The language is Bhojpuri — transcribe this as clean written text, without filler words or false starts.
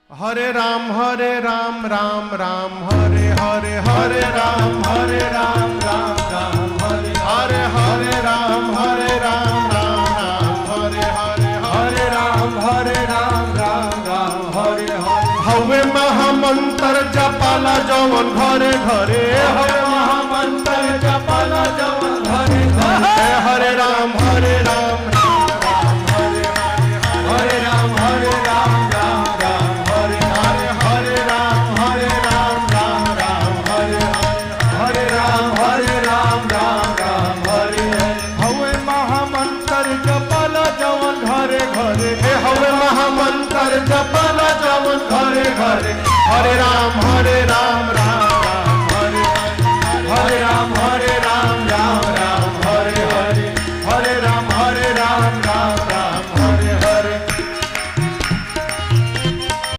हरे राम राम राम हरे हरे हरे राम राम राम हरे हरे राम राम हरे हरे हरे राम राम हरे हरे हवे महामंत्र जपाला जवन घरे घरे हवे महामंत्र जपाला जवन घरे घरे हरे राम हरे राम हरे राम हवे महामंत्र जपाला जवन घरे घरे हरे राम